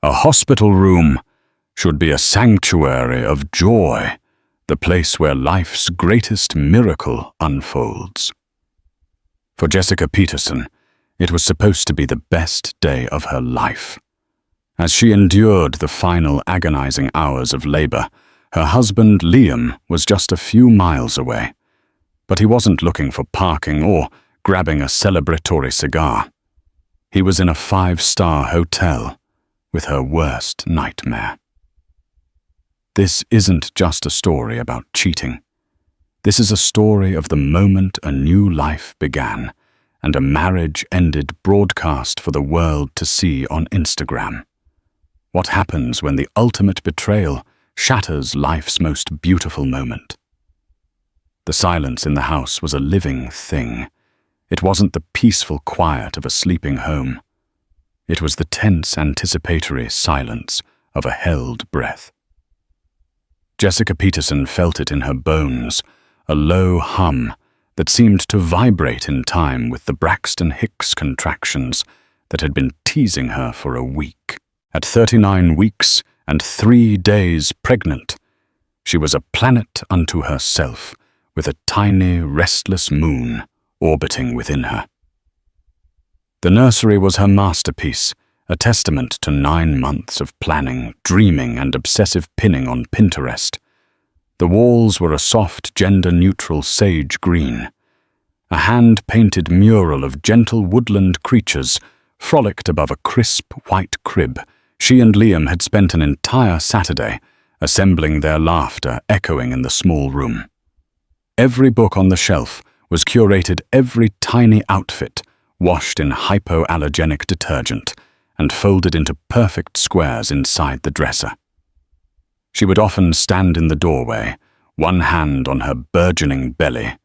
A hospital room should be a sanctuary of joy, the place where life's greatest miracle unfolds. For Jessica Peterson, it was supposed to be the best day of her life. As she endured the final agonizing hours of labor, her husband Liam was just a few miles away. But he wasn't looking for parking or grabbing a celebratory cigar. He was in a 5-star hotel with her worst nightmare. This isn't just a story about cheating. This is a story of the moment a new life began and a marriage ended broadcast for the world to see on Instagram. What happens when the ultimate betrayal shatters life's most beautiful moment? The silence in the house was a living thing. It wasn't the peaceful quiet of a sleeping home. It was the tense, anticipatory silence of a held breath. Jessica Peterson felt it in her bones, a low hum that seemed to vibrate in time with the Braxton Hicks contractions that had been teasing her for a week. At 39 weeks and 3 days pregnant, she was a planet unto herself, with a tiny, restless moon orbiting within her. The nursery was her masterpiece, a testament to 9 months of planning, dreaming, and obsessive pinning on Pinterest. The walls were a soft, gender-neutral sage green. A hand-painted mural of gentle woodland creatures frolicked above a crisp, white crib. She and Liam had spent an entire Saturday assembling their laughter echoing in the small room. Every book on the shelf was curated, every tiny outfit washed in hypoallergenic detergent and folded into perfect squares inside the dresser. She would often stand in the doorway, one hand on her burgeoning belly,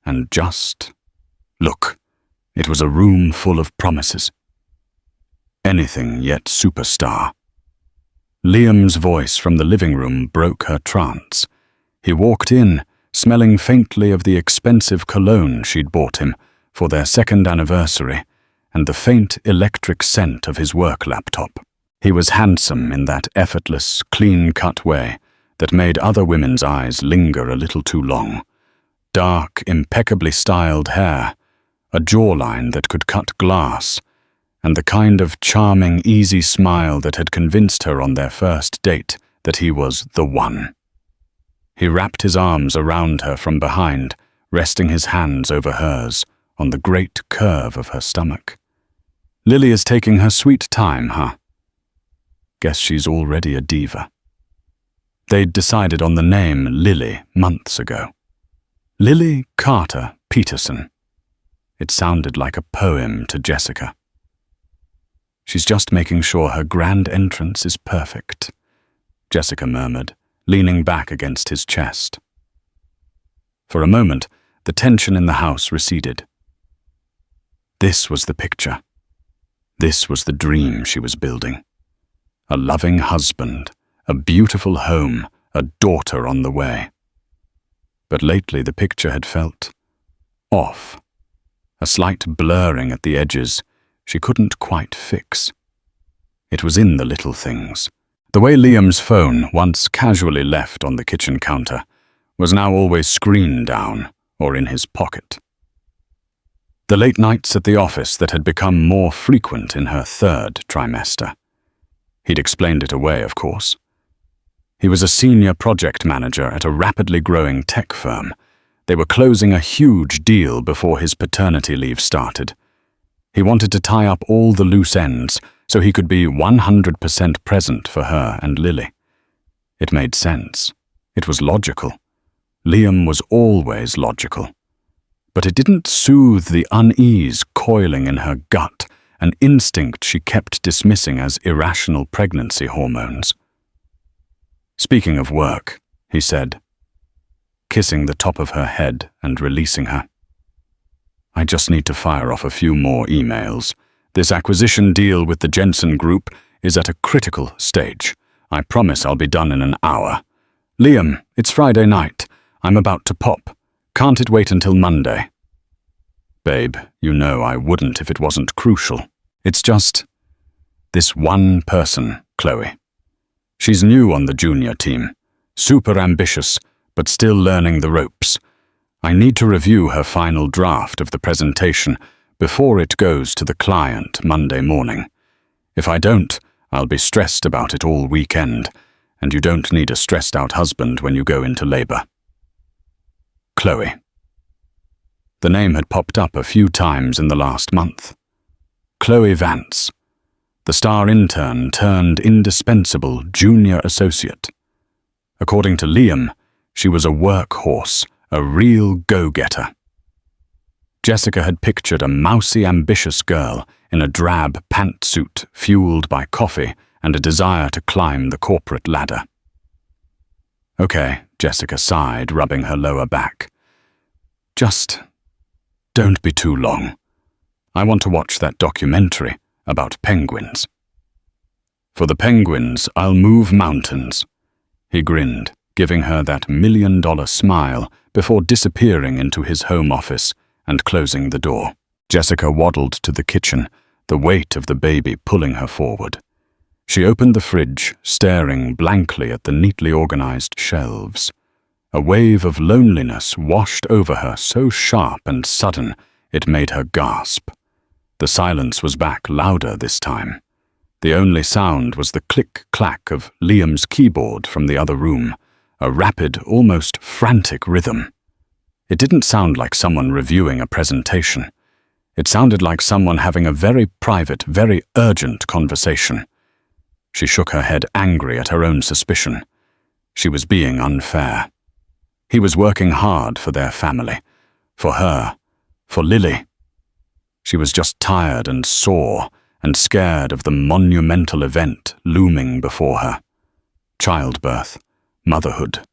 and just look. It was a room full of promises. Anything yet superstar. Liam's voice from the living room broke her trance. He walked in, smelling faintly of the expensive cologne she'd bought him for their 2nd anniversary, and the faint electric scent of his work laptop. He was handsome in that effortless, clean-cut way that made other women's eyes linger a little too long. Dark, impeccably styled hair, a jawline that could cut glass, and the kind of charming, easy smile that had convinced her on their first date that he was the one. He wrapped his arms around her from behind, resting his hands over hers on the great curve of her stomach. "Lily is taking her sweet time, huh? Guess she's already a diva." They'd decided on the name Lily months ago. Lily Carter Peterson. It sounded like a poem to Jessica. "She's just making sure her grand entrance is perfect," Jessica murmured, leaning back against his chest. For a moment, the tension in the house receded. This was the picture. This was the dream she was building. A loving husband, a beautiful home, a daughter on the way. But lately the picture had felt off. A slight blurring at the edges she couldn't quite fix. It was in the little things. The way Liam's phone, once casually left on the kitchen counter, was now always screened down or in his pocket. The late nights at the office that had become more frequent in her 3rd trimester. He'd explained it away, of course. He was a senior project manager at a rapidly growing tech firm. They were closing a huge deal before his paternity leave started. He wanted to tie up all the loose ends so he could be 100% present for her and Lily. It made sense. It was logical. Liam was always logical. But it didn't soothe the unease coiling in her gut, an instinct she kept dismissing as irrational pregnancy hormones. "Speaking of work," he said, kissing the top of her head and releasing her. "I just need to fire off a few more emails. This acquisition deal with the Jensen Group is at a critical stage. I promise I'll be done in an hour. Liam, it's Friday night. I'm about to pop. Can't it wait until Monday?" "Babe, you know I wouldn't if it wasn't crucial. It's just..." This one person, Chloe. She's new on the junior team, super ambitious, but still learning the ropes. I need to review her final draft of the presentation before it goes to the client Monday morning. If I don't, I'll be stressed about it all weekend, and you don't need a stressed-out husband when you go into labor. Chloe. The name had popped up a few times in the last month. Chloe Vance, the star intern turned indispensable junior associate. According to Liam, she was a workhorse, a real go-getter. Jessica had pictured a mousy, ambitious girl in a drab pantsuit fueled by coffee and a desire to climb the corporate ladder. Okay, Jessica sighed, rubbing her lower back. Just don't be too long. I want to watch that documentary about penguins. For the penguins, I'll move mountains. He grinned, giving her that $1,000,000 smile before disappearing into his home office and closing the door. Jessica waddled to the kitchen, the weight of the baby pulling her forward. She opened the fridge, staring blankly at the neatly organized shelves. A wave of loneliness washed over her so sharp and sudden it made her gasp. The silence was back louder this time. The only sound was the click-clack of Liam's keyboard from the other room, a rapid, almost frantic rhythm. It didn't sound like someone reviewing a presentation. It sounded like someone having a very private, very urgent conversation. She shook her head, angry at her own suspicion. She was being unfair. He was working hard for their family, for her, for Lily. She was just tired and sore and scared of the monumental event looming before her. Childbirth, motherhood.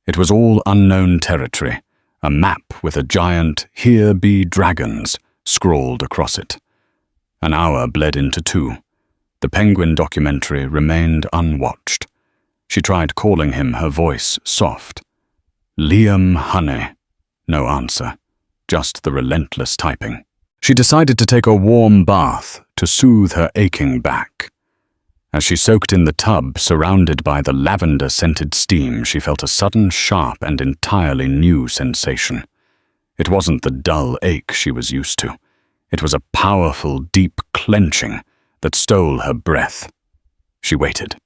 It was all unknown territory, a map with a giant "Here be dragons" scrawled across it. An hour bled into 2. The penguin documentary remained unwatched. She tried calling him, her voice soft. Liam, honey. No answer, just the relentless typing. She decided to take a warm bath to soothe her aching back. As she soaked in the tub, surrounded by the lavender-scented steam, she felt a sudden, sharp, and entirely new sensation. It wasn't the dull ache she was used to. It was a powerful, deep clenching that stole her breath. She waited.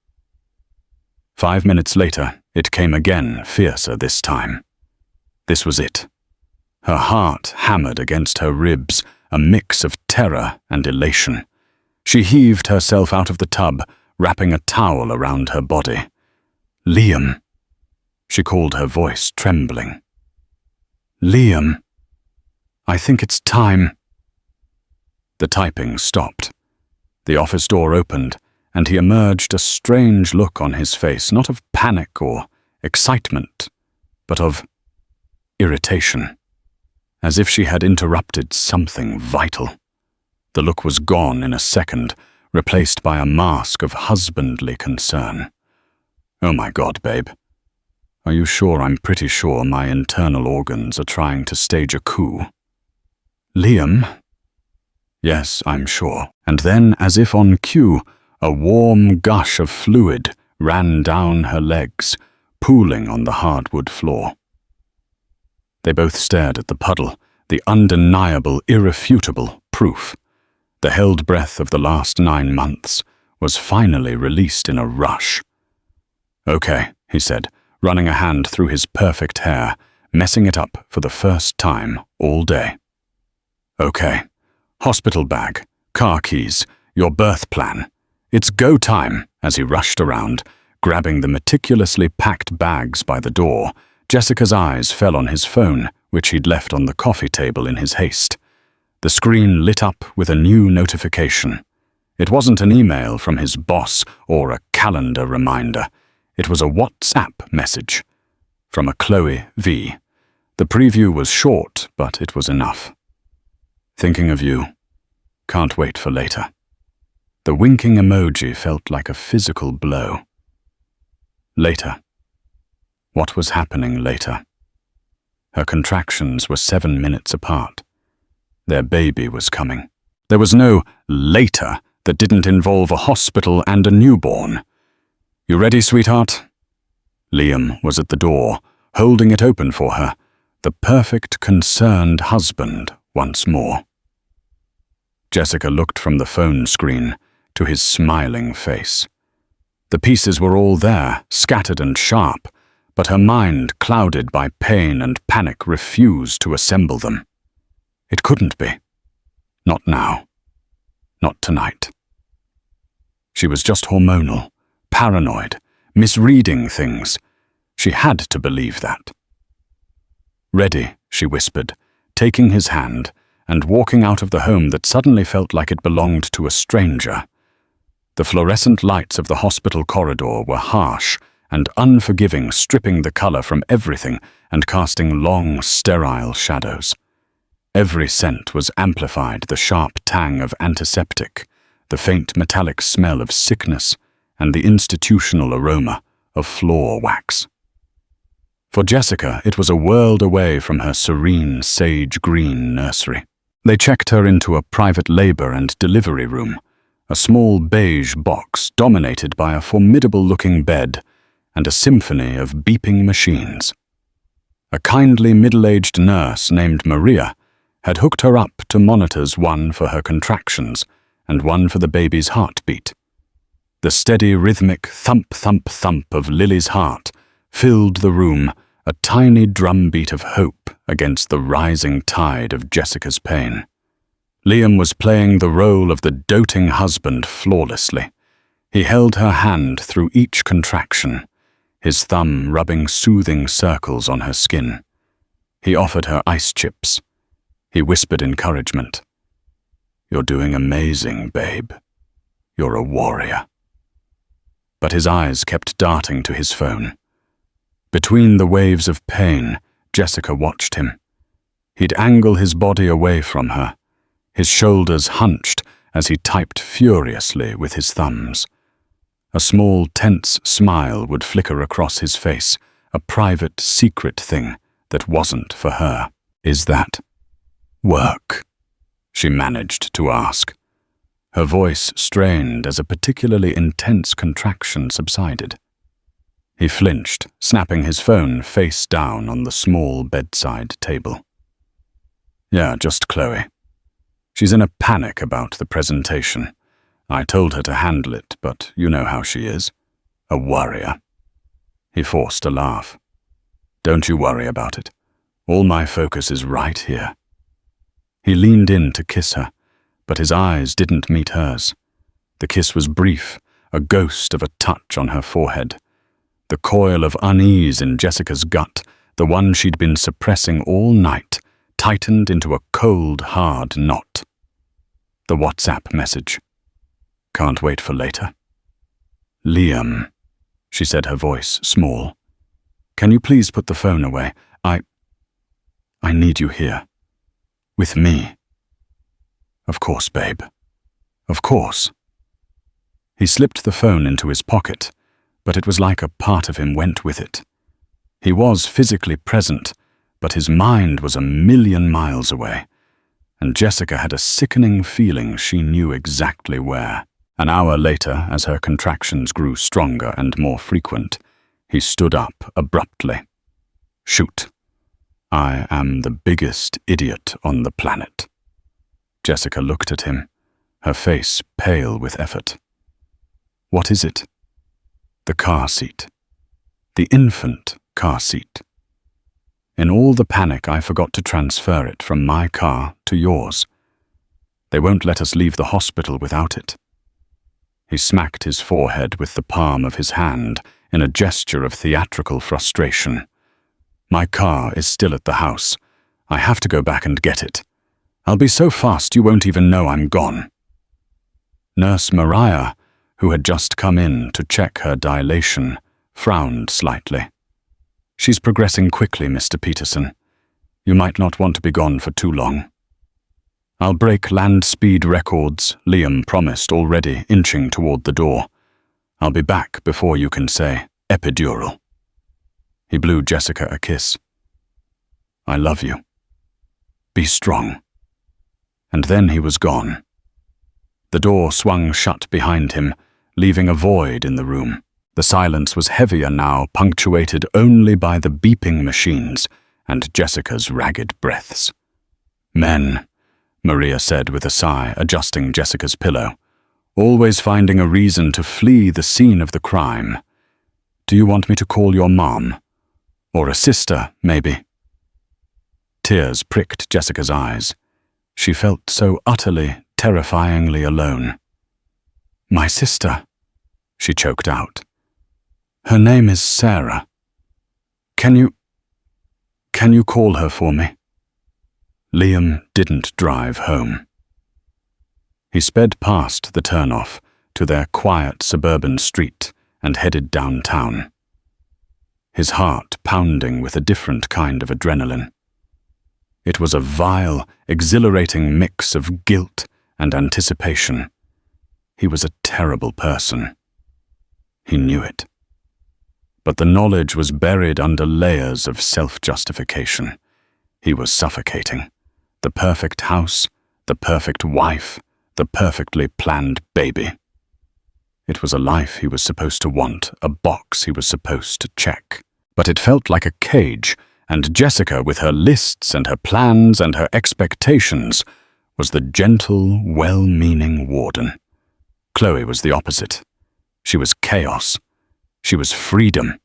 5 minutes later, it came again, fiercer this time. This was it. Her heart hammered against her ribs, a mix of terror and elation. She heaved herself out of the tub, wrapping a towel around her body. Liam. She called, her voice trembling. Liam. I think it's time. The typing stopped. The office door opened, and he emerged, a strange look on his face, not of panic or excitement, but of irritation, as if she had interrupted something vital. The look was gone in a second, replaced by a mask of husbandly concern. Oh my God, babe. Are you sure? I'm pretty sure my internal organs are trying to stage a coup. Liam? Yes, I'm sure. And then, as if on cue, a warm gush of fluid ran down her legs, pooling on the hardwood floor. They both stared at the puddle, the undeniable, irrefutable proof. The held breath of the last 9 months was finally released in a rush. Okay, he said, running a hand through his perfect hair, messing it up for the first time all day. Okay, hospital bag, car keys, your birth plan. It's go time. As he rushed around, grabbing the meticulously packed bags by the door, Jessica's eyes fell on his phone, which he'd left on the coffee table in his haste. The screen lit up with a new notification. It wasn't an email from his boss or a calendar reminder. It was a WhatsApp message from a Chloe V. The preview was short, but it was enough. Thinking of you. Can't wait for later. The winking emoji felt like a physical blow. Later. What was happening later? Her contractions were 7 minutes apart. Their baby was coming. There was no later that didn't involve a hospital and a newborn. "You ready, sweetheart?" Liam was at the door, holding it open for her, the perfect concerned husband once more. Jessica looked from the phone screen to his smiling face. The pieces were all there, scattered and sharp, but her mind, clouded by pain and panic, refused to assemble them. It couldn't be. Not now. Not tonight. She was just hormonal, paranoid, misreading things. She had to believe that. "Ready," she whispered, taking his hand and walking out of the home that suddenly felt like it belonged to a stranger. The fluorescent lights of the hospital corridor were harsh and unforgiving, stripping the color from everything and casting long, sterile shadows. Every scent was amplified, the sharp tang of antiseptic, the faint metallic smell of sickness, and the institutional aroma of floor wax. For Jessica, it was a world away from her serene, sage-green nursery. They checked her into a private labor and delivery room, a small beige box dominated by a formidable-looking bed and a symphony of beeping machines. A kindly middle-aged nurse named Maria had hooked her up to monitors, one for her contractions and one for the baby's heartbeat. The steady rhythmic thump-thump-thump of Lily's heart filled the room, a tiny drumbeat of hope against the rising tide of Jessica's pain. Liam was playing the role of the doting husband flawlessly. He held her hand through each contraction, his thumb rubbing soothing circles on her skin. He offered her ice chips. He whispered encouragement. "You're doing amazing, babe. You're a warrior." But his eyes kept darting to his phone. Between the waves of pain, Jessica watched him. He'd angle his body away from her, his shoulders hunched as he typed furiously with his thumbs. A small, tense smile would flicker across his face, a private, secret thing that wasn't for her. "Is that work?" she managed to ask. Her voice strained as a particularly intense contraction subsided. He flinched, snapping his phone face down on the small bedside table. "Yeah, just Chloe. She's in a panic about the presentation. I told her to handle it, but you know how she is. A warrior." He forced a laugh. "Don't you worry about it. All my focus is right here." He leaned in to kiss her, but his eyes didn't meet hers. The kiss was brief, a ghost of a touch on her forehead. The coil of unease in Jessica's gut, the one she'd been suppressing all night, tightened into a cold, hard knot. The WhatsApp message. "Can't wait for later." "Liam," she said, her voice small. "Can you please put the phone away? I need you here. With me." "Of course, babe. Of course." He slipped the phone into his pocket, but it was like a part of him went with it. He was physically present, but his mind was a million miles away, and Jessica had a sickening feeling she knew exactly where. An hour later, as her contractions grew stronger and more frequent, he stood up abruptly. "Shoot. I am the biggest idiot on the planet." Jessica looked at him, her face pale with effort. "What is it?" "The car seat. The infant car seat. In all the panic, I forgot to transfer it from my car to yours. They won't let us leave the hospital without it." He smacked his forehead with the palm of his hand in a gesture of theatrical frustration. "My car is still at the house. I have to go back and get it. I'll be so fast you won't even know I'm gone." Nurse Mariah, who had just come in to check her dilation, frowned slightly. "She's progressing quickly, Mr. Peterson. You might not want to be gone for too long." "I'll break land speed records," Liam promised, already inching toward the door. "I'll be back before you can say epidural." He blew Jessica a kiss. "I love you. Be strong." And then he was gone. The door swung shut behind him, leaving a void in the room. The silence was heavier now, punctuated only by the beeping machines and Jessica's ragged breaths. "Men," Maria said with a sigh, adjusting Jessica's pillow, "always finding a reason to flee the scene of the crime. Do you want me to call your mom? Or a sister, maybe?" Tears pricked Jessica's eyes. She felt so utterly, terrifyingly alone. "My sister," she choked out. "Her name is Sarah. Can you call her for me?" Liam didn't drive home. He sped past the turnoff to their quiet suburban street and headed downtown, his heart pounding with a different kind of adrenaline. It was a vile, exhilarating mix of guilt and anticipation. He was a terrible person. He knew it. But the knowledge was buried under layers of self-justification. He was suffocating. The perfect house, the perfect wife, the perfectly planned baby. It was a life he was supposed to want, a box he was supposed to check. But it felt like a cage, and Jessica, with her lists and her plans and her expectations, was the gentle, well-meaning warden. Chloe was the opposite. She was chaos. She was freedom.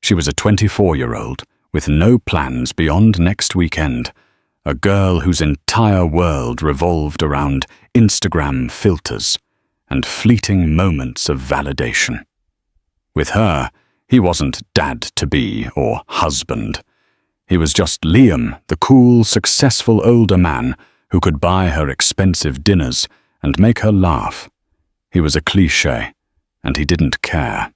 She was a 24-year-old with no plans beyond next weekend, a girl whose entire world revolved around Instagram filters and fleeting moments of validation. With her, he wasn't dad-to-be or husband. He was just Liam, the cool, successful older man who could buy her expensive dinners and make her laugh. He was a cliché, and he didn't care.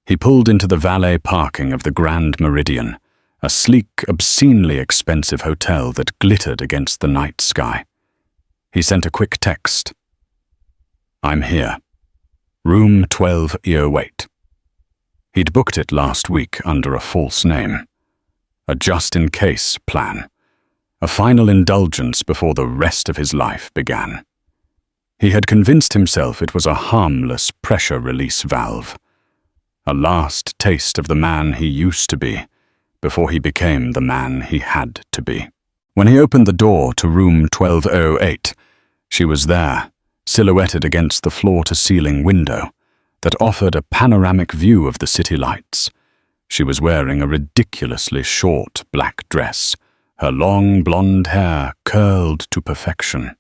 He pulled into the valet parking of the Grand Meridian, a sleek, obscenely expensive hotel that glittered against the night sky. He sent a quick text. "I'm here. Room 12E08. He'd booked it last week under a false name. A just-in-case plan. A final indulgence before the rest of his life began. He had convinced himself it was a harmless pressure release valve. A last taste of the man he used to be, before he became the man he had to be. When he opened the door to room 1208, she was there, silhouetted against the floor-to-ceiling window that offered a panoramic view of the city lights. She was wearing a ridiculously short black dress, her long blonde hair curled to perfection.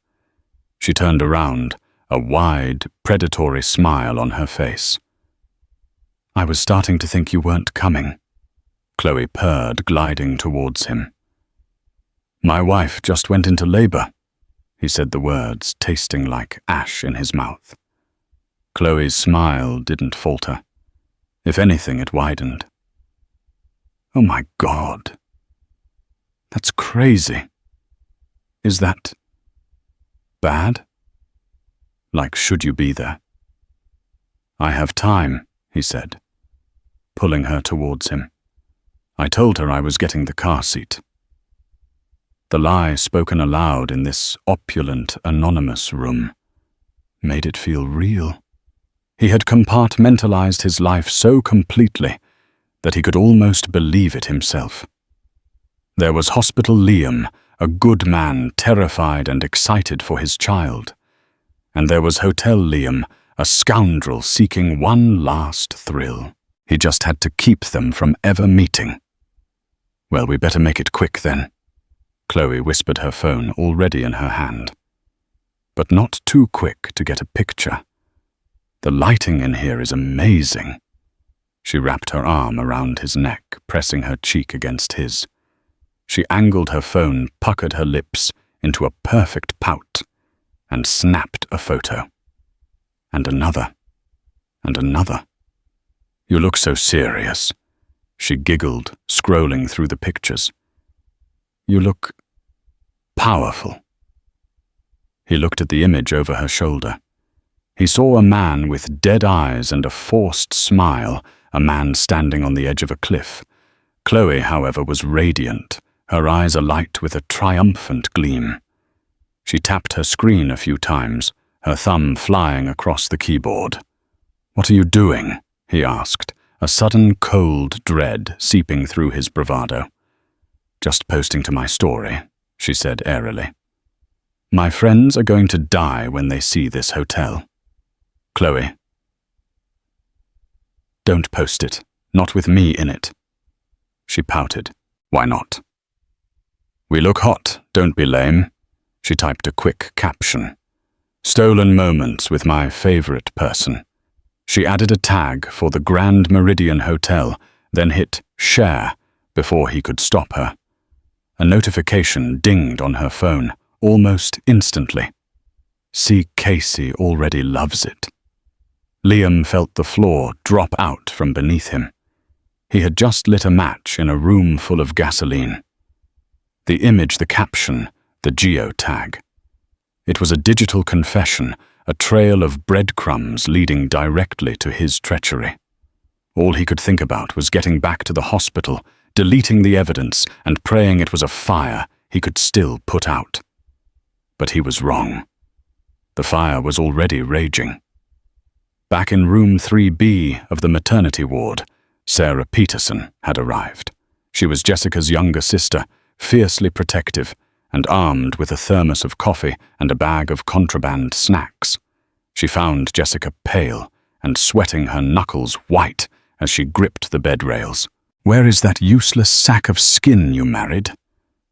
She turned around, a wide, predatory smile on her face. "I was starting to think you weren't coming," Chloe purred, gliding towards him. "My wife just went into labor," he said the words, tasting like ash in his mouth. Chloe's smile didn't falter. If anything, it widened. "Oh my God. That's crazy. Is that bad? Like, should you be there?" "I have time," he said, pulling her towards him. "I told her I was getting the car seat." The lie spoken aloud in this opulent, anonymous room made it feel real. He had compartmentalized his life so completely that he could almost believe it himself. There was Hospital Liam, a good man, terrified and excited for his child. And there was Hotel Liam, a scoundrel seeking one last thrill. He just had to keep them from ever meeting. "Well, we better make it quick then," Chloe whispered, her phone already in her hand. "But not too quick to get a picture. The lighting in here is amazing." She wrapped her arm around his neck, pressing her cheek against his. She angled her phone, puckered her lips into a perfect pout, and snapped a photo. And another. And another. "You look so serious," she giggled, scrolling through the pictures. "You look powerful." He looked at the image over her shoulder. He saw a man with dead eyes and a forced smile, a man standing on the edge of a cliff. Chloe, however, was radiant, her eyes alight with a triumphant gleam. She tapped her screen a few times, her thumb flying across the keyboard. "What are you doing?" he asked, a sudden cold dread seeping through his bravado. "Just posting to my story," she said airily. "My friends are going to die when they see this hotel. Chloe, don't post it. Not with me in it." She pouted. "Why not?" "We look hot, don't be lame." She typed a quick caption. "Stolen moments with my favorite person." She added a tag for the Grand Meridian Hotel, then hit share before he could stop her. A notification dinged on her phone almost instantly. "See, Casey already loves it." Liam felt the floor drop out from beneath him. He had just lit a match in a room full of gasoline. The image, the caption, the geotag. It was a digital confession, a trail of breadcrumbs leading directly to his treachery. All he could think about was getting back to the hospital, deleting the evidence, and praying it was a fire he could still put out. But he was wrong. The fire was already raging. Back in room 3B of the maternity ward, Sarah Peterson had arrived. She was Jessica's younger sister, fiercely protective, and armed with a thermos of coffee and a bag of contraband snacks. She found Jessica pale and sweating, her knuckles white as she gripped the bed rails. "Where is that useless sack of skin you married?"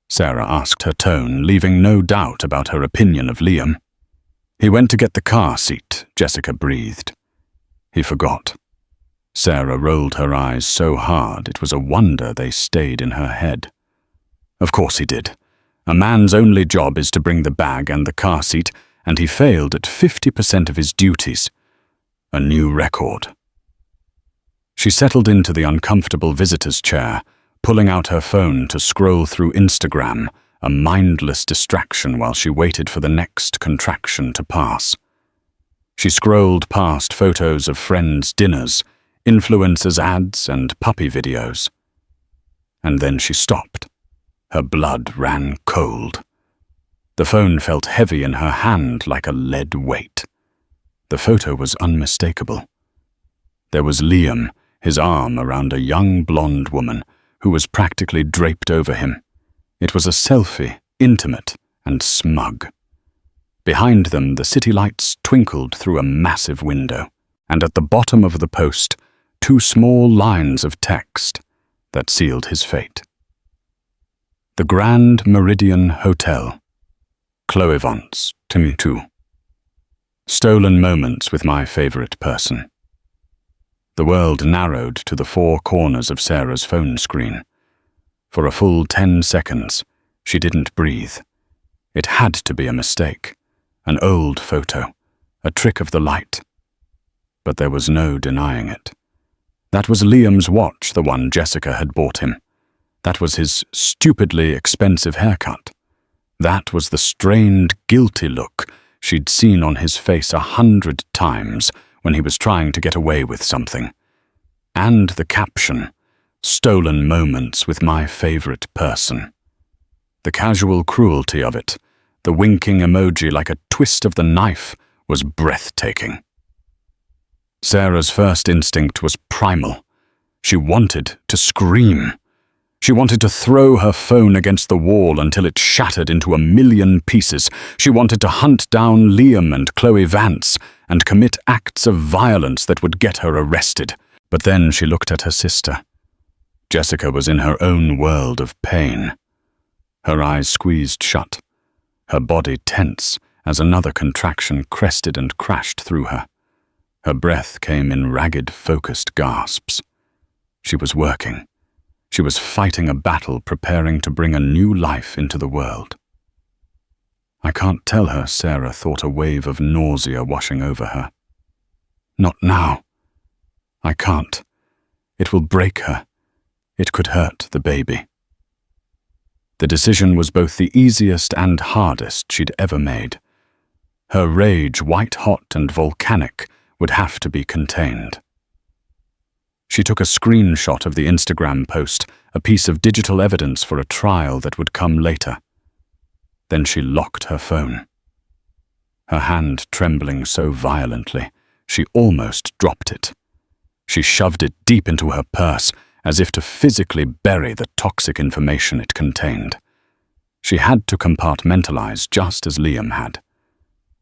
Sarah asked, her tone leaving no doubt about her opinion of Liam. "He went to get the car seat," Jessica breathed. "He forgot." Sarah rolled her eyes so hard it was a wonder they stayed in her head. "Of course he did. A man's only job is to bring the bag and the car seat, and he failed at 50% of his duties. A new record." She settled into the uncomfortable visitor's chair, pulling out her phone to scroll through Instagram, a mindless distraction while she waited for the next contraction to pass. She scrolled past photos of friends' dinners, influencers' ads, and puppy videos. And then she stopped. Her blood ran cold. The phone felt heavy in her hand like a lead weight. The photo was unmistakable. There was Liam, his arm around a young blonde woman who was practically draped over him. It was a selfie, intimate and smug. Behind them, the city lights twinkled through a massive window, and at the bottom of the post, 2 small lines of text that sealed his fate. The Grand Meridian Hotel. Chloe Vance, to me too. Stolen moments with my favorite person. The world narrowed to the 4 corners of Sarah's phone screen. For a full 10 seconds, she didn't breathe. It had to be a mistake, an old photo, a trick of the light. But there was no denying it. That was Liam's watch, the one Jessica had bought him. That was his stupidly expensive haircut. That was the strained, guilty look she'd seen on his face 100 times when he was trying to get away with something. And the caption, "Stolen moments with my favorite person." The casual cruelty of it, the winking emoji like a twist of the knife, was breathtaking. Sarah's first instinct was primal. She wanted to scream. She wanted to throw her phone against the wall until it shattered into a million pieces. She wanted to hunt down Liam and Chloe Vance and commit acts of violence that would get her arrested. But then she looked at her sister. Jessica was in her own world of pain. Her eyes squeezed shut, her body tense as another contraction crested and crashed through her. Her breath came in ragged, focused gasps. She was working. She was fighting a battle, preparing to bring a new life into the world. I can't tell her, Sarah thought, a wave of nausea washing over her. Not now. I can't. It will break her. It could hurt the baby. The decision was both the easiest and hardest she'd ever made. Her rage, white-hot and volcanic, would have to be contained. She took a screenshot of the Instagram post, a piece of digital evidence for a trial that would come later. Then she locked her phone. her hand trembling so violently she almost dropped it. She shoved it deep into her purse as if to physically bury the toxic information it contained. She had to compartmentalize just as Liam had.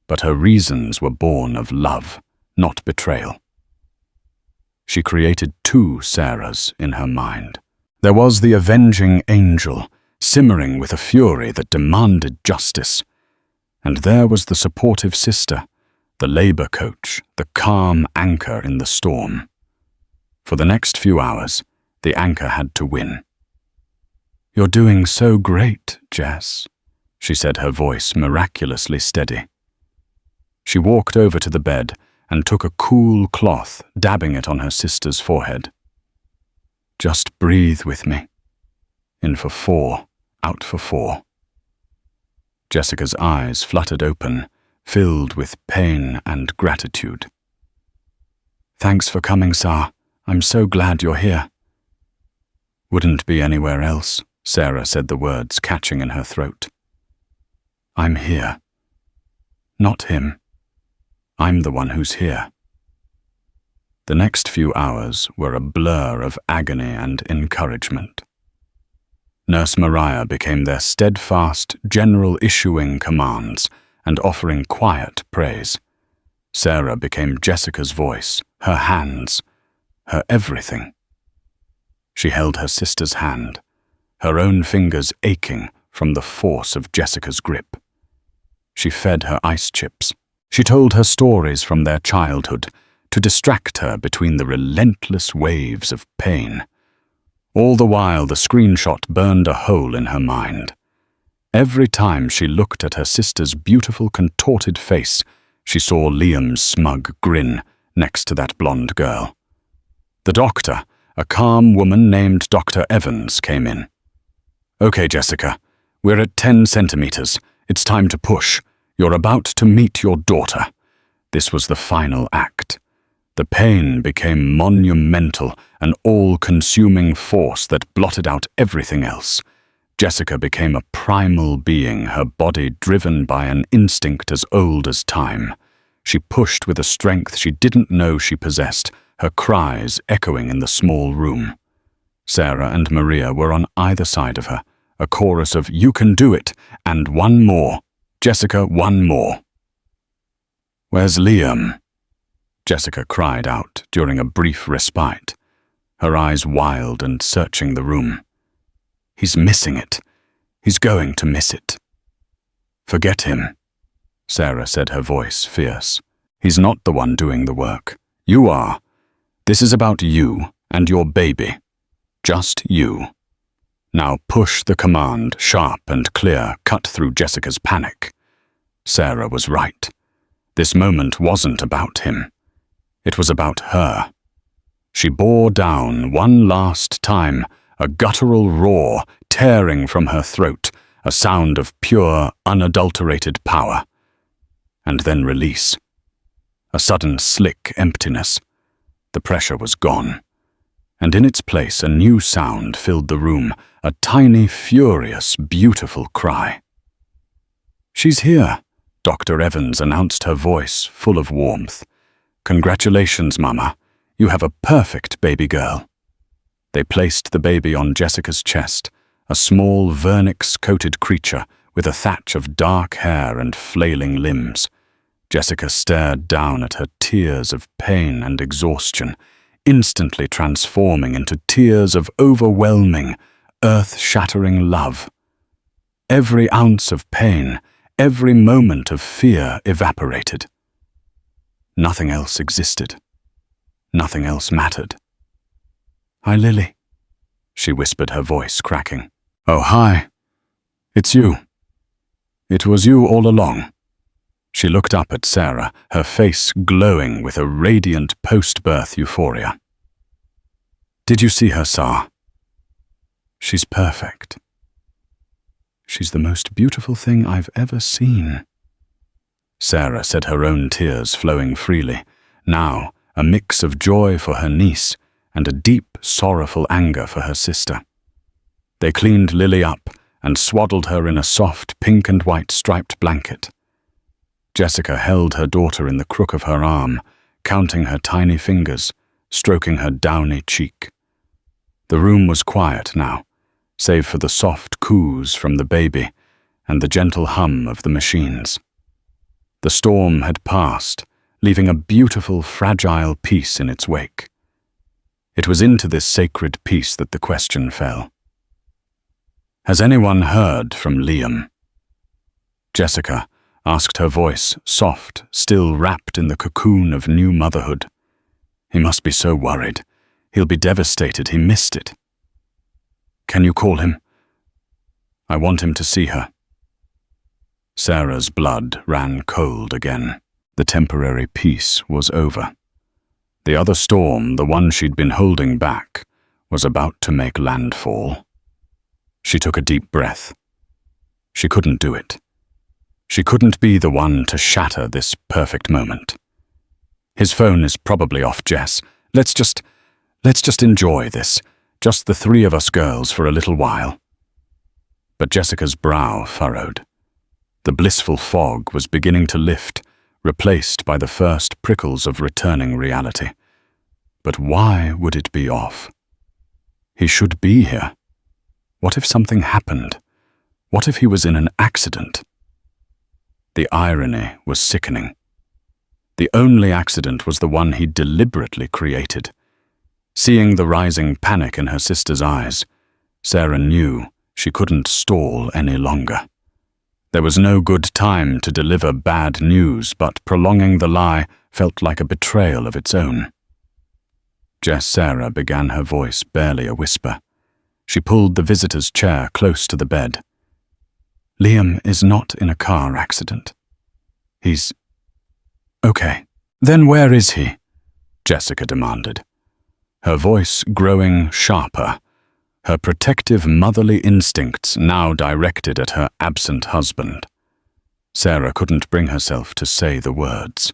But her reasons were born of love, not betrayal. She created two Sarahs in her mind. There was the avenging angel, simmering with a fury that demanded justice. And there was the supportive sister, the labor coach, the calm anchor in the storm. For the next few hours, the anchor had to win. "You're doing so great, Jess," she said, her voice miraculously steady. She walked over to the bed and took a cool cloth, dabbing it on her sister's forehead. "Just breathe with me. In for 4, out for 4. Jessica's eyes fluttered open, filled with pain and gratitude. "Thanks for coming, Sar. I'm so glad you're here." "Wouldn't be anywhere else," Sarah said, the words catching in her throat. "I'm here. Not him. I'm the one who's here." The next few hours were a blur of agony and encouragement. Nurse Mariah became their steadfast general, issuing commands and offering quiet praise. Sarah became Jessica's voice, her hands, her everything. She held her sister's hand, her own fingers aching from the force of Jessica's grip. She fed her ice chips. She told her stories from their childhood to distract her between the relentless waves of pain. All the while, the screenshot burned a hole in her mind. Every time she looked at her sister's beautiful, contorted face, she saw Liam's smug grin next to that blonde girl. The doctor, a calm woman named Dr. Evans, came in. "Okay, Jessica, we're at 10 centimeters. It's time to push. You're about to meet your daughter." This was the final act. The pain became monumental, an all-consuming force that blotted out everything else. Jessica became a primal being, her body driven by an instinct as old as time. She pushed with a strength she didn't know she possessed, her cries echoing in the small room. Sarah and Maria were on either side of her, a chorus of "You can do it," and "One more. Jessica, one more." "Where's Liam?" Jessica cried out during a brief respite, her eyes wild and searching the room. "He's missing it. He's going to miss it." "Forget him," Sarah said, her voice fierce. "He's not the one doing the work. You are. This is about you and your baby. Just you. Now push the command, sharp and clear, cut through Jessica's panic. Sarah was right. This moment wasn't about him. It was about her. She bore down one last time, a guttural roar tearing from her throat, a sound of pure, unadulterated power. And then release. A sudden slick emptiness. The pressure was gone. And in its place, a new sound filled the room, a tiny, furious, beautiful cry. "She's here," Dr. Evans announced, her voice full of warmth. "Congratulations, Mama. You have a perfect baby girl." They placed the baby on Jessica's chest, a small vernix-coated creature with a thatch of dark hair and flailing limbs. Jessica stared down at her tears of pain and exhaustion, instantly transforming into tears of overwhelming, earth-shattering love. Every ounce of pain, every moment of fear evaporated. Nothing else existed. Nothing else mattered. "Hi, Lily," she whispered, her voice cracking. "Oh, hi. It's you. It was you all along." She looked up at Sarah, her face glowing with a radiant post-birth euphoria. "Did you see her, Sar? She's perfect. She's the most beautiful thing I've ever seen." Sarah said, her own tears flowing freely, now a mix of joy for her niece and a deep, sorrowful anger for her sister. They cleaned Lily up and swaddled her in a soft pink and white striped blanket. Jessica held her daughter in the crook of her arm, counting her tiny fingers, stroking her downy cheek. The room was quiet now, save for the soft coos from the baby and the gentle hum of the machines. The storm had passed, leaving a beautiful, fragile peace in its wake. It was into this sacred peace that the question fell. "Has anyone heard from Liam?" Jessica asked, her voice soft, still wrapped in the cocoon of new motherhood. "He must be so worried. He'll be devastated he missed it." "Can you call him? I want him to see her." Sarah's blood ran cold again. The temporary peace was over. The other storm, the one she'd been holding back, was about to make landfall. She took a deep breath. She couldn't do it. She couldn't be the one to shatter this perfect moment. "His phone is probably off, Jess. Let's just enjoy this. Just the three of us girls for a little while." But Jessica's brow furrowed. The blissful fog was beginning to lift, replaced by the first prickles of returning reality. But why would it be off? He should be here. What if something happened? What if he was in an accident? The irony was sickening. The only accident was the one he deliberately created. Seeing the rising panic in her sister's eyes, Sarah knew she couldn't stall any longer. There was no good time to deliver bad news, but prolonging the lie felt like a betrayal of its own. Sarah began, her voice barely a whisper. She pulled the visitor's chair close to the bed. "Liam is not in a car accident. He's okay." "Then where is he?" Jessica demanded, her voice growing sharper, her protective motherly instincts now directed at her absent husband. Sarah couldn't bring herself to say the words.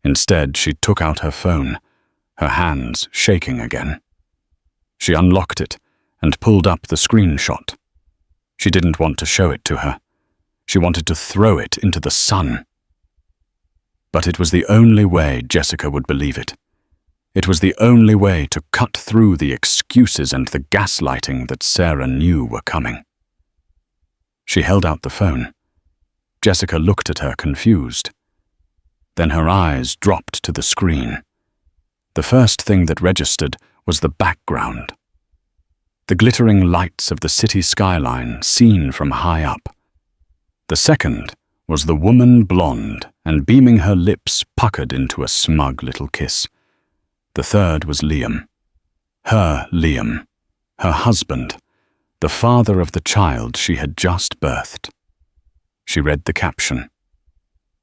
Instead, she took out her phone, her hands shaking again. She unlocked it and pulled up the screenshot. She didn't want to show it to her. She wanted to throw it into the sun. But it was the only way Jessica would believe it. It was the only way to cut through the excuses and the gaslighting that Sarah knew were coming. She held out the phone. Jessica looked at her, confused. Then her eyes dropped to the screen. The first thing that registered was the background. The glittering lights of the city skyline seen from high up. The second was the woman, blonde and beaming, her lips puckered into a smug little kiss. The third was Liam. Her husband, the father of the child she had just birthed. She read the caption.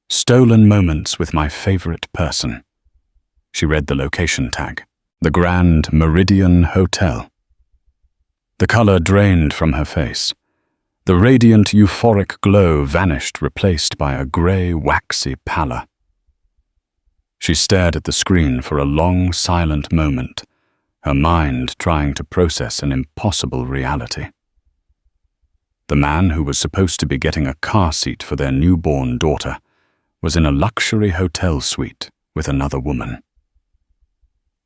"Stolen moments with my favorite person." She read the location tag. The Grand Meridian Hotel. The color drained from her face. The radiant, euphoric glow vanished, replaced by a gray, waxy pallor. She stared at the screen for a long, silent moment, her mind trying to process an impossible reality. The man who was supposed to be getting a car seat for their newborn daughter was in a luxury hotel suite with another woman.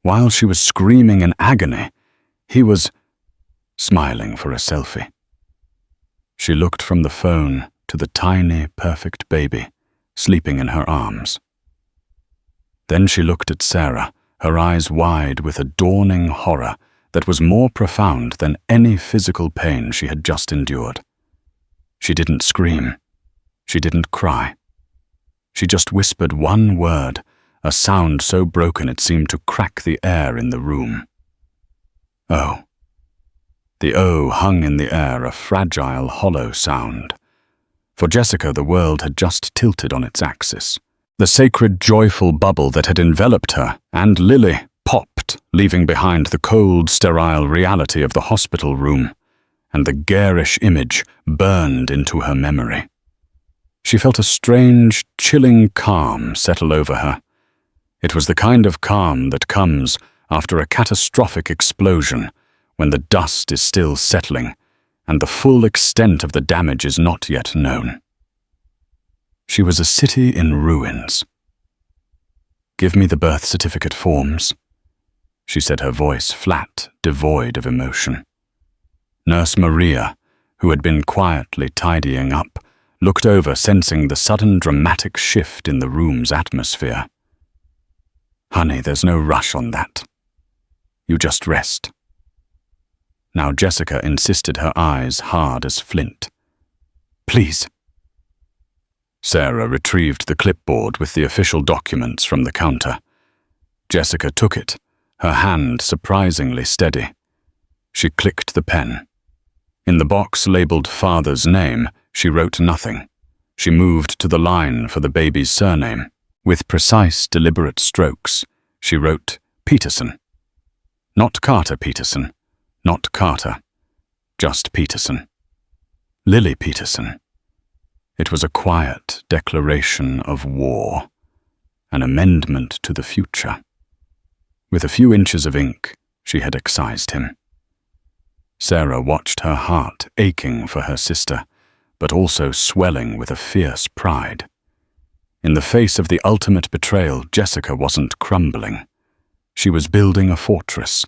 While she was screaming in agony, he was smiling for a selfie. She looked from the phone to the tiny, perfect baby sleeping in her arms. Then she looked at Sarah, her eyes wide with a dawning horror that was more profound than any physical pain she had just endured. She didn't scream. She didn't cry. She just whispered one word, a sound so broken it seemed to crack the air in the room. "Oh." The O hung in the air, a fragile, hollow sound. For Jessica, the world had just tilted on its axis. The sacred, joyful bubble that had enveloped her and Lily popped, leaving behind the cold, sterile reality of the hospital room, and the garish image burned into her memory. She felt a strange, chilling calm settle over her. It was the kind of calm that comes after a catastrophic explosion, when the dust is still settling and the full extent of the damage is not yet known. She was a city in ruins. "Give me the birth certificate forms," she said, her voice flat, devoid of emotion. Nurse Maria, who had been quietly tidying up, looked over, sensing the sudden dramatic shift in the room's atmosphere. "Honey, there's no rush on that. You just rest." Now Jessica insisted, her eyes hard as flint. "Please." Sarah retrieved the clipboard with the official documents from the counter. Jessica took it, her hand surprisingly steady. She clicked the pen. In the box labeled father's name, she wrote nothing. She moved to the line for the baby's surname. With precise, deliberate strokes, she wrote Peterson. Not Carter Peterson, not Carter, just Peterson. Lily Peterson. It was a quiet declaration of war, an amendment to the future. With a few inches of ink, she had excised him. Sarah watched, her heart aching for her sister, but also swelling with a fierce pride. In the face of the ultimate betrayal, Jessica wasn't crumbling. She was building a fortress.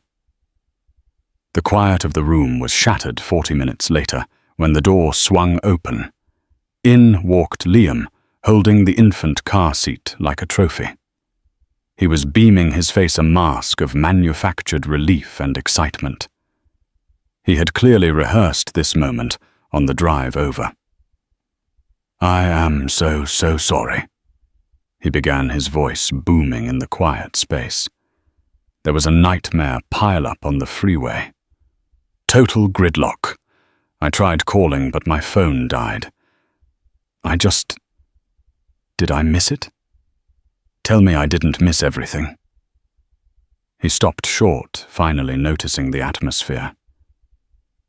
The quiet of the room was shattered 40 minutes later when the door swung open. In walked Liam, holding the infant car seat like a trophy. He was beaming, his face a mask of manufactured relief and excitement. He had clearly rehearsed this moment on the drive over. "I am so sorry," he began, his voice booming in the quiet space. There was a nightmare pile-up on the freeway. Total gridlock. I tried calling, but my phone died. Did I miss it? Tell me I didn't miss everything. He stopped short, finally noticing the atmosphere.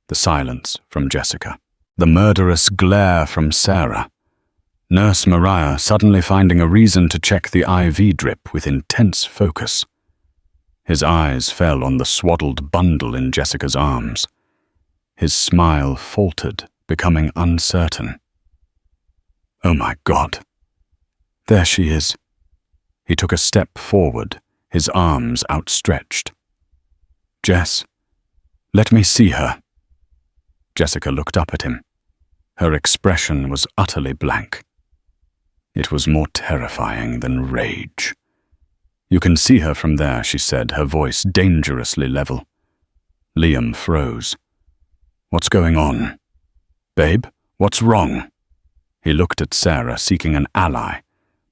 The silence from Jessica. The murderous glare from Sarah. Nurse Maria suddenly finding a reason to check the IV drip with intense focus. His eyes fell on the swaddled bundle in Jessica's arms. His smile faltered, becoming uncertain. "Oh my God. There she is." He took a step forward, his arms outstretched. "Jess, let me see her." Jessica looked up at him. Her expression was utterly blank. It was more terrifying than rage. "You can see her from there," she said, her voice dangerously level. Liam froze. "What's going on? Babe, what's wrong?" He looked at Sarah, seeking an ally,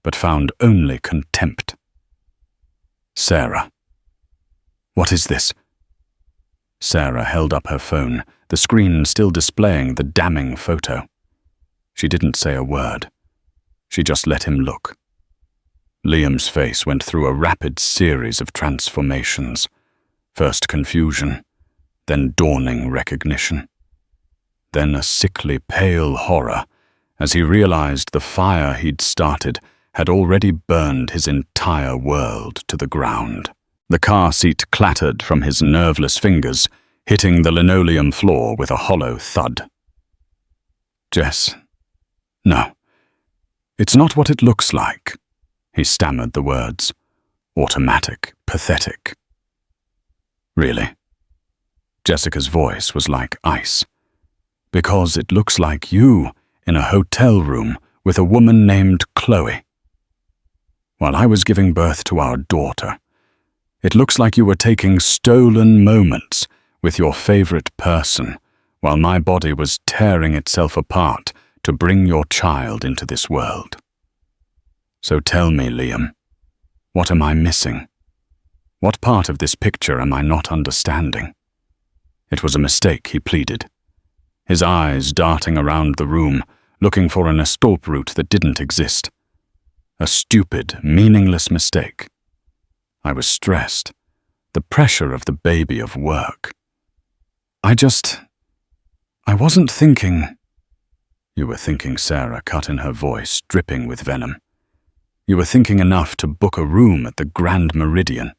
but found only contempt. "Sarah. What is this?" Sarah held up her phone, the screen still displaying the damning photo. She didn't say a word. She just let him look. Liam's face went through a rapid series of transformations. First confusion, then dawning recognition. Then a sickly pale horror, as he realized the fire he'd started had already burned his entire world to the ground. The car seat clattered from his nerveless fingers, hitting the linoleum floor with a hollow thud. "Jess, no. It's not what it looks like." He stammered the words. Automatic, pathetic. "Really?" Jessica's voice was like ice. "Because it looks like you in a hotel room with a woman named Chloe. While I was giving birth to our daughter, it looks like you were taking stolen moments with your favorite person while my body was tearing itself apart to bring your child into this world. So tell me, Liam, what am I missing? What part of this picture am I not understanding?" It was a mistake, he pleaded, his eyes darting around the room, looking for an escape route that didn't exist. A stupid, meaningless mistake. I was stressed, the pressure of the baby of work. I wasn't thinking. "You were thinking," Sarah cut in her voice, dripping with venom. "You were thinking enough to book a room at the Grand Meridian.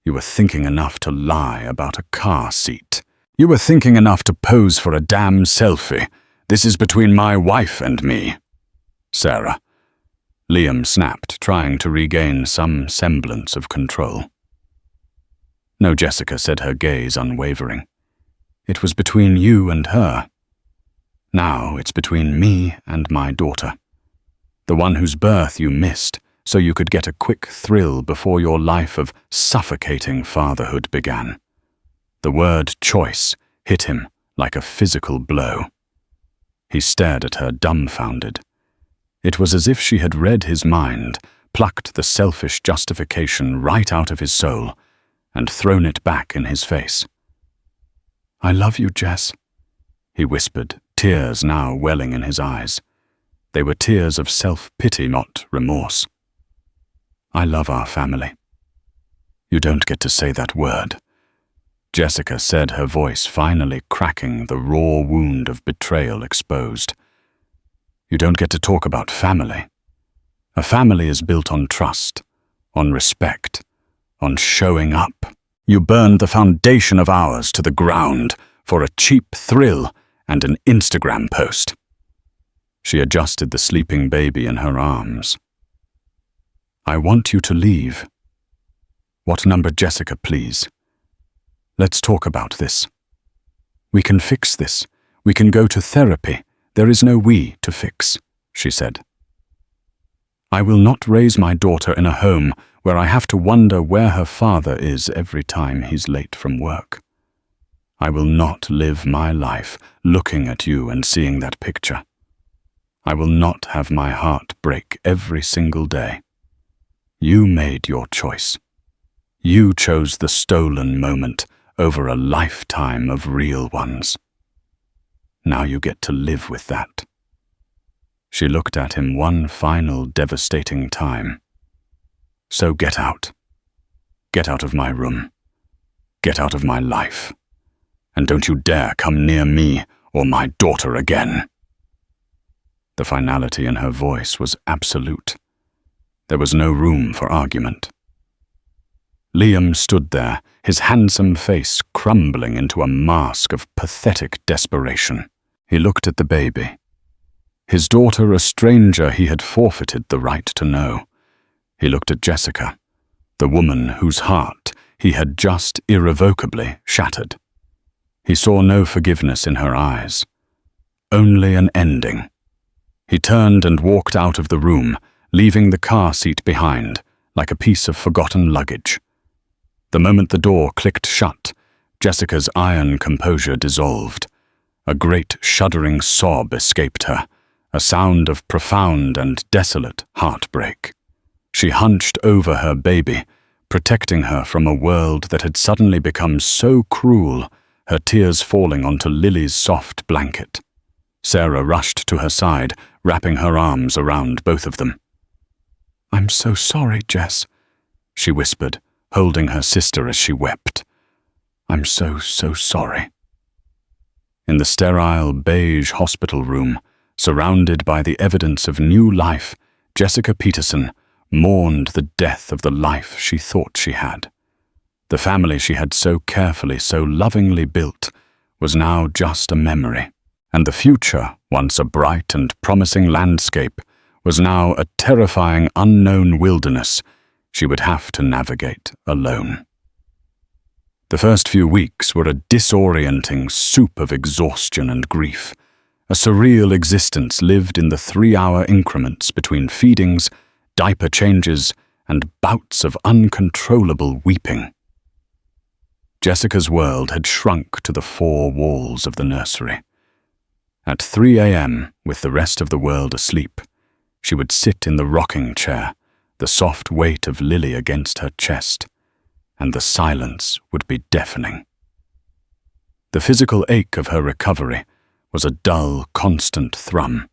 You were thinking enough to lie about a car seat. You were thinking enough to pose for a damn selfie. This is between my wife and me." "Sarah, Liam snapped, trying to regain some semblance of control. No, Jessica, said her gaze unwavering. It was between you and her. Now it's between me and my daughter. The one whose birth you missed, so you could get a quick thrill before your life of suffocating fatherhood began. The word choice hit him like a physical blow. He stared at her dumbfounded. It was as if she had read his mind, plucked the selfish justification right out of his soul, and thrown it back in his face. I love you, Jess, he whispered, tears now welling in his eyes. They were tears of self-pity, not remorse. I love our family. You don't get to say that word, Jessica said, her voice finally cracking, the raw wound of betrayal exposed. You don't get to talk about family. A family is built on trust, on respect, on showing up. You burned the foundation of ours to the ground for a cheap thrill and an Instagram post. She adjusted the sleeping baby in her arms. I want you to leave. What number, Jessica, please? Let's talk about this. We can fix this. We can go to therapy. There is no we to fix, she said. I will not raise my daughter in a home where I have to wonder where her father is every time he's late from work. I will not live my life looking at you and seeing that picture. I will not have my heart break every single day. You made your choice. You chose the stolen moment over a lifetime of real ones. Now you get to live with that. She looked at him one final devastating time. So get out. Get out of my room. Get out of my life. And don't you dare come near me or my daughter again. The finality in her voice was absolute. There was no room for argument. Liam stood there, his handsome face crumbling into a mask of pathetic desperation. He looked at the baby. His daughter, a stranger he had forfeited the right to know. He looked at Jessica, the woman whose heart he had just irrevocably shattered. He saw no forgiveness in her eyes, only an ending. He turned and walked out of the room, leaving the car seat behind, like a piece of forgotten luggage. The moment the door clicked shut, Jessica's iron composure dissolved. A great shuddering sob escaped her, a sound of profound and desolate heartbreak. She hunched over her baby, protecting her from a world that had suddenly become so cruel, her tears falling onto Lily's soft blanket. Sarah rushed to her side, wrapping her arms around both of them. I'm so sorry, Jess, she whispered, holding her sister as she wept. I'm so sorry. In the sterile beige hospital room, surrounded by the evidence of new life, Jessica Peterson mourned the death of the life she thought she had. The family she had so carefully, so lovingly built was now just a memory, and the future, once a bright and promising landscape, was now a terrifying unknown wilderness she would have to navigate alone. The first few weeks were a disorienting soup of exhaustion and grief, a surreal existence lived in the 3-hour increments between feedings, diaper changes, and bouts of uncontrollable weeping. Jessica's world had shrunk to the 4 walls of the nursery. At 3 a.m., with the rest of the world asleep, she would sit in the rocking chair, the soft weight of Lily against her chest, and the silence would be deafening. The physical ache of her recovery was a dull, constant thrum,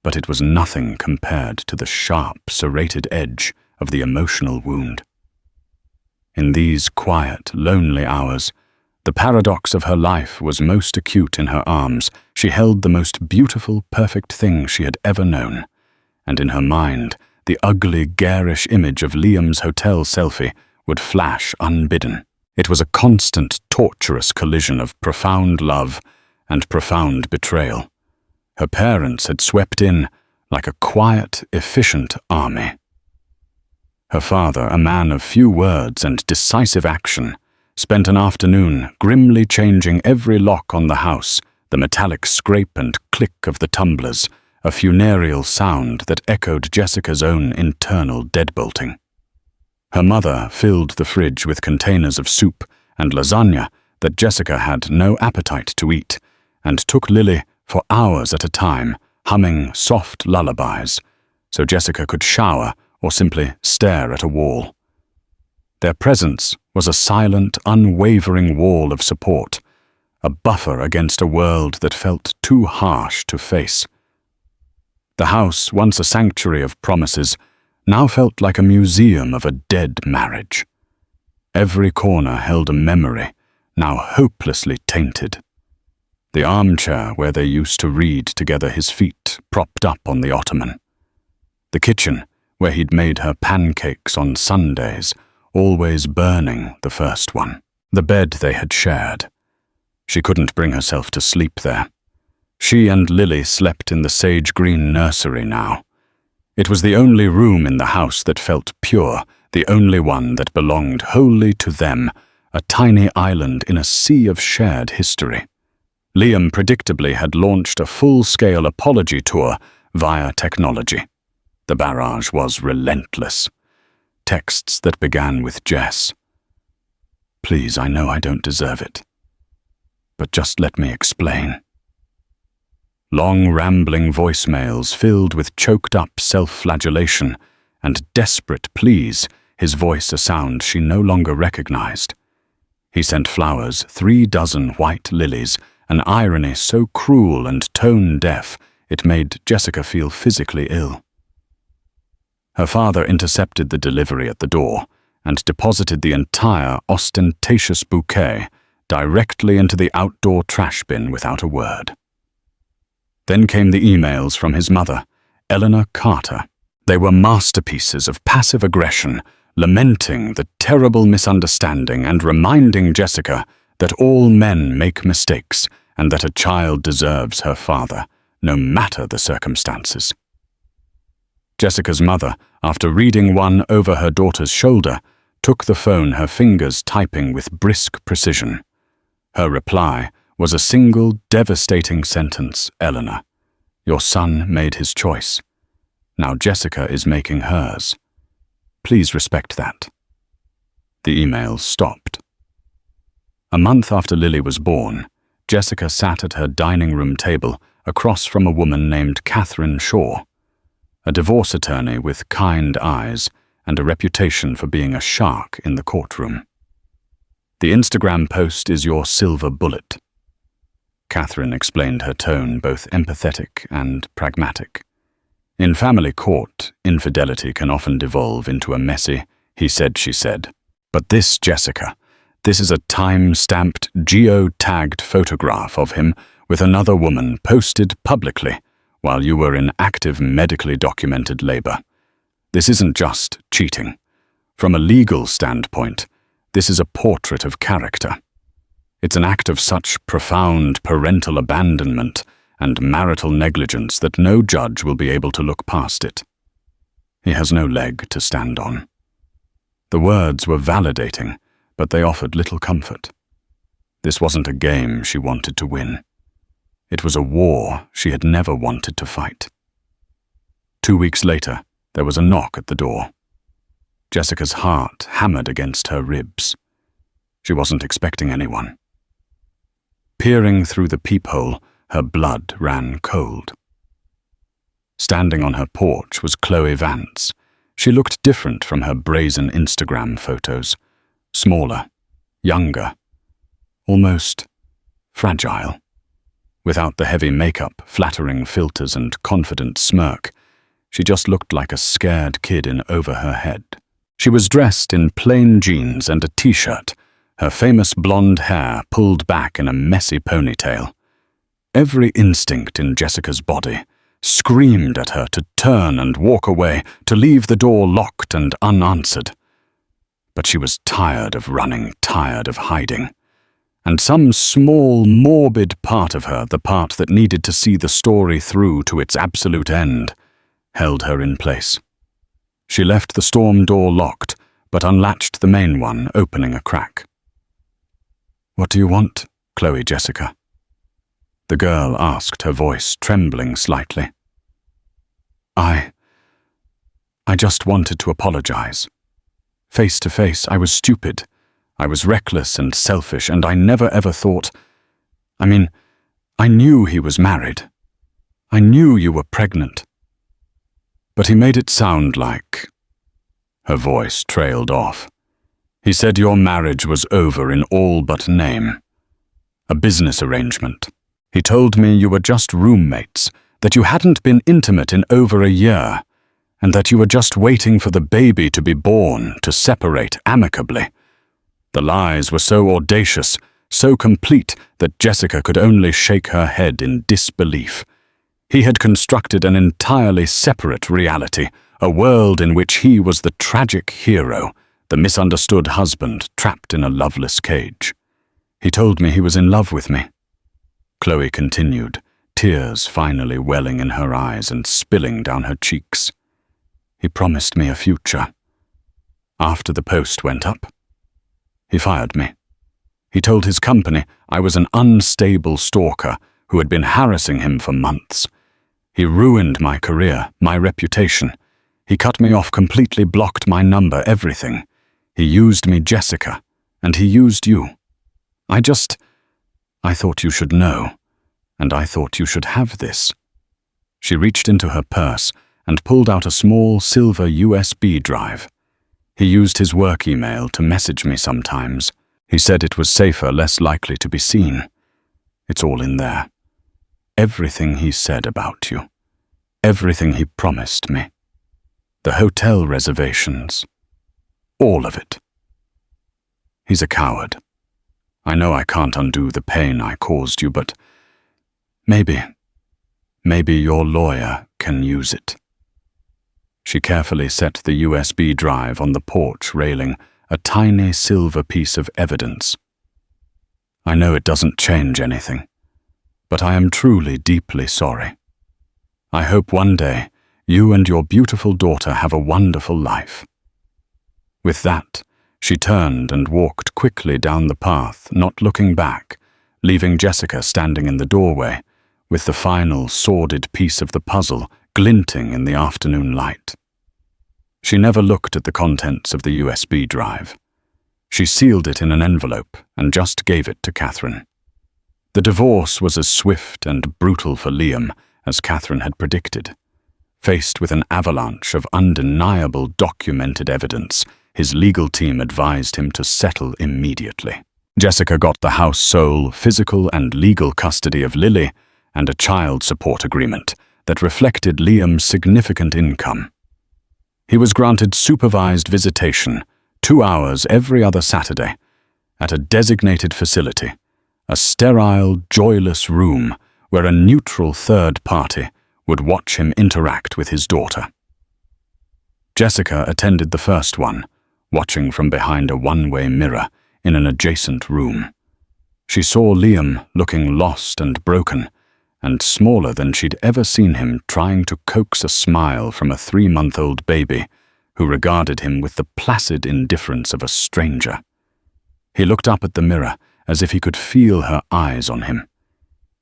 but it was nothing compared to the sharp, serrated edge of the emotional wound. In these quiet, lonely hours, the paradox of her life was most acute in her arms. She held the most beautiful, perfect thing she had ever known, and in her mind, the ugly, garish image of Liam's hotel selfie would flash unbidden. It was a constant, torturous collision of profound love and profound betrayal. Her parents had swept in, like a quiet, efficient army. Her father, a man of few words and decisive action, spent an afternoon grimly changing every lock on the house, the metallic scrape and click of the tumblers, a funereal sound that echoed Jessica's own internal deadbolting. Her mother filled the fridge with containers of soup and lasagna that Jessica had no appetite to eat, and took Lily for hours at a time, humming soft lullabies, so Jessica could shower or simply stare at a wall. Their presence was a silent, unwavering wall of support, a buffer against a world that felt too harsh to face. The house, once a sanctuary of promises, now felt like a museum of a dead marriage. Every corner held a memory, now hopelessly tainted. The armchair where they used to read together, his feet propped up on the ottoman. The kitchen where he'd made her pancakes on Sundays, always burning the first one. The bed they had shared. She couldn't bring herself to sleep there. She and Lily slept in the sage-green nursery now. It was the only room in the house that felt pure, the only one that belonged wholly to them, a tiny island in a sea of shared history. Liam predictably had launched a full-scale apology tour via technology. The barrage was relentless. Texts that began with Jess. "Please, I know I don't deserve it, but just let me explain." Long, rambling voicemails filled with choked-up self-flagellation and desperate pleas, his voice a sound she no longer recognized. He sent flowers, 3 dozen white lilies, an irony so cruel and tone-deaf it made Jessica feel physically ill. Her father intercepted the delivery at the door and deposited the entire ostentatious bouquet directly into the outdoor trash bin without a word. Then came the emails from his mother, Eleanor Carter. They were masterpieces of passive aggression, lamenting the terrible misunderstanding and reminding Jessica that all men make mistakes and that a child deserves her father, no matter the circumstances. Jessica's mother, after reading one over her daughter's shoulder, took the phone, her fingers typing with brisk precision. Her reply was a single devastating sentence, "Eleanor, your son made his choice. Now Jessica is making hers. Please respect that." The email stopped. A month after Lily was born, Jessica sat at her dining room table across from a woman named Catherine Shaw, a divorce attorney with kind eyes and a reputation for being a shark in the courtroom. "The Instagram post is your silver bullet." Catherine explained, her tone both empathetic and pragmatic. "In family court, infidelity can often devolve into a messy he said, she said. But this, Jessica, this is a time-stamped, geo-tagged photograph of him with another woman posted publicly while you were in active medically documented labor. This isn't just cheating. From a legal standpoint, this is a portrait of character. It's an act of such profound parental abandonment and marital negligence that no judge will be able to look past it. He has no leg to stand on." The words were validating, but they offered little comfort. This wasn't a game she wanted to win. It was a war she had never wanted to fight. 2 weeks later, there was a knock at the door. Jessica's heart hammered against her ribs. She wasn't expecting anyone. Peering through the peephole, her blood ran cold. Standing on her porch was Chloe Vance. She looked different from her brazen Instagram photos. Smaller, younger, almost fragile. Without the heavy makeup, flattering filters and confident smirk, she just looked like a scared kid in over her head. She was dressed in plain jeans and a t-shirt, her famous blonde hair pulled back in a messy ponytail. Every instinct in Jessica's body screamed at her to turn and walk away, to leave the door locked and unanswered. But she was tired of running, tired of hiding. And some small, morbid part of her, the part that needed to see the story through to its absolute end, held her in place. She left the storm door locked, but unlatched the main one, opening a crack. "What do you want, Chloe Jessica?" the girl asked, her voice trembling slightly. I just wanted to apologize. Face to face, I was stupid. I was reckless and selfish, and I never ever thought... I knew he was married. I knew you were pregnant. But he made it sound like... Her voice trailed off. He said your marriage was over in all but name. A business arrangement. He told me you were just roommates, that you hadn't been intimate in over a year, and that you were just waiting for the baby to be born to separate amicably. The lies were so audacious, so complete that Jessica could only shake her head in disbelief. He had constructed an entirely separate reality, a world in which he was the tragic hero, the misunderstood husband trapped in a loveless cage. He told me he was in love with me. Chloe continued, tears finally welling in her eyes and spilling down her cheeks. He promised me a future. After the post went up, he fired me. He told his company I was an unstable stalker who had been harassing him for months. He ruined my career, my reputation. He cut me off completely, blocked my number, everything. He used me, Jessica, and he used you. I thought you should know, and I thought you should have this. She reached into her purse and pulled out a small silver USB drive. He used his work email to message me sometimes. He said it was safer, less likely to be seen. It's all in there. Everything he said about you. Everything he promised me. The hotel reservations. All of it. He's a coward. I know I can't undo the pain I caused you, but maybe your lawyer can use it. She carefully set the USB drive on the porch railing, a tiny silver piece of evidence. I know it doesn't change anything, but I am truly deeply sorry. I hope one day you and your beautiful daughter have a wonderful life. With that, she turned and walked quickly down the path, not looking back, leaving Jessica standing in the doorway, with the final sordid piece of the puzzle glinting in the afternoon light. She never looked at the contents of the USB drive. She sealed it in an envelope and just gave it to Catherine. The divorce was as swift and brutal for Liam as Catherine had predicted. Faced with an avalanche of undeniable documented evidence, his legal team advised him to settle immediately. Jessica got the house sole physical and legal custody of Lily and a child support agreement that reflected Liam's significant income. He was granted supervised visitation, 2 hours every other Saturday, at a designated facility, a sterile, joyless room where a neutral third party would watch him interact with his daughter. Jessica attended the first one, watching from behind a one-way mirror in an adjacent room. She saw Liam looking lost and broken, and smaller than she'd ever seen him, trying to coax a smile from a 3-month-old baby who regarded him with the placid indifference of a stranger. He looked up at the mirror as if he could feel her eyes on him,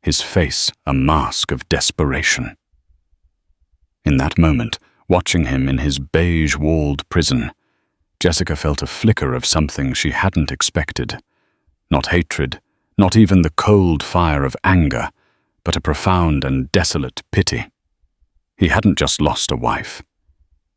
his face a mask of desperation. In that moment, watching him in his beige-walled prison, Jessica felt a flicker of something she hadn't expected. Not hatred, not even the cold fire of anger, but a profound and desolate pity. He hadn't just lost a wife.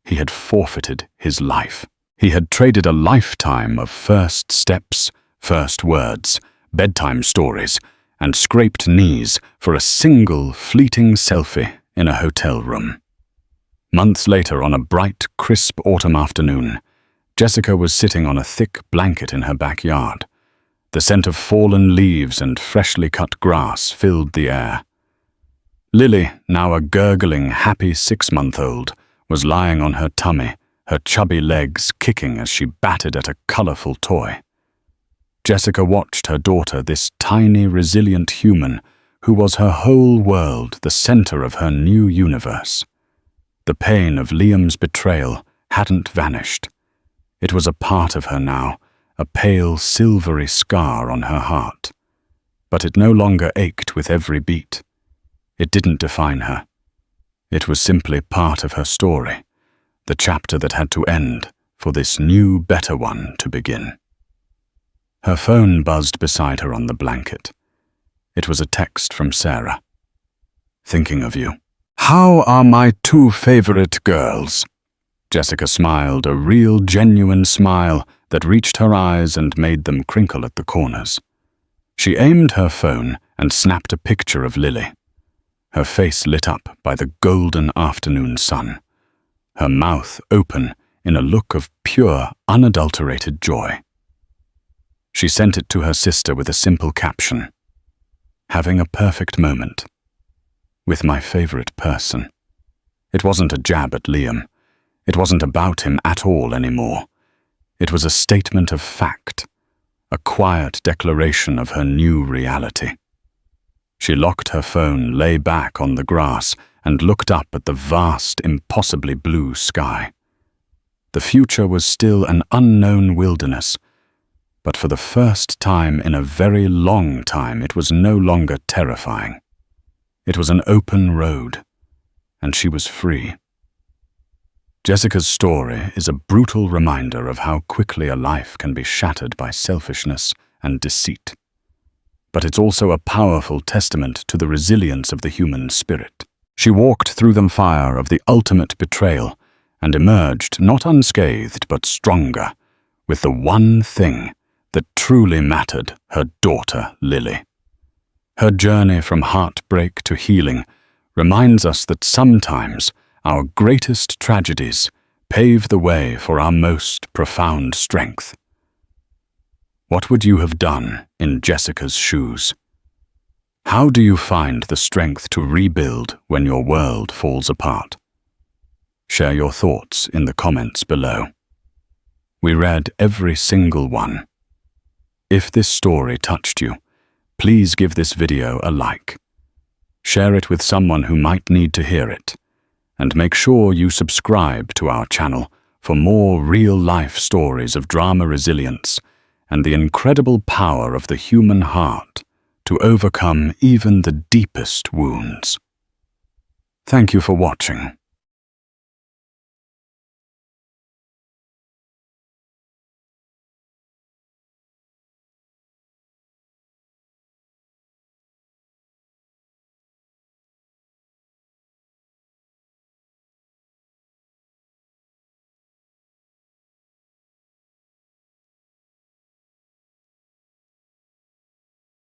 He had forfeited his life. He had traded a lifetime of first steps, first words, bedtime stories, and scraped knees for a single fleeting selfie in a hotel room. Months later, on a bright, crisp autumn afternoon, Jessica was sitting on a thick blanket in her backyard. The scent of fallen leaves and freshly cut grass filled the air. Lily, now a gurgling, happy 6-month-old, was lying on her tummy, her chubby legs kicking as she batted at a colorful toy. Jessica watched her daughter, this tiny, resilient human who was her whole world, the center of her new universe. The pain of Liam's betrayal hadn't vanished. It was a part of her now, a pale, silvery scar on her heart. But it no longer ached with every beat. It didn't define her. It was simply part of her story, the chapter that had to end for this new, better one to begin. Her phone buzzed beside her on the blanket. It was a text from Sarah. "Thinking of you. How are my two favorite girls?" Jessica smiled, a real, genuine smile that reached her eyes and made them crinkle at the corners. She aimed her phone and snapped a picture of Lily. Her face lit up by the golden afternoon sun, her mouth open in a look of pure, unadulterated joy. She sent it to her sister with a simple caption, "Having a perfect moment. With my favorite person." It wasn't a jab at Liam. It wasn't about him at all anymore. It was a statement of fact, a quiet declaration of her new reality. She locked her phone, lay back on the grass, and looked up at the vast, impossibly blue sky. The future was still an unknown wilderness, but for the first time in a very long time it was no longer terrifying. It was an open road, and she was free. Jessica's story is a brutal reminder of how quickly a life can be shattered by selfishness and deceit. But it's also a powerful testament to the resilience of the human spirit. She walked through the fire of the ultimate betrayal and emerged not unscathed but stronger, with the one thing that truly mattered: her daughter, Lily. Her journey from heartbreak to healing reminds us that sometimes our greatest tragedies pave the way for our most profound strength. What would you have done in Jessica's shoes? How do you find the strength to rebuild when your world falls apart? Share your thoughts in the comments below. We read every single one. If this story touched you, please give this video a like. Share it with someone who might need to hear it. And make sure you subscribe to our channel for more real-life stories of drama resilience and the incredible power of the human heart to overcome even the deepest wounds. Thank you for watching.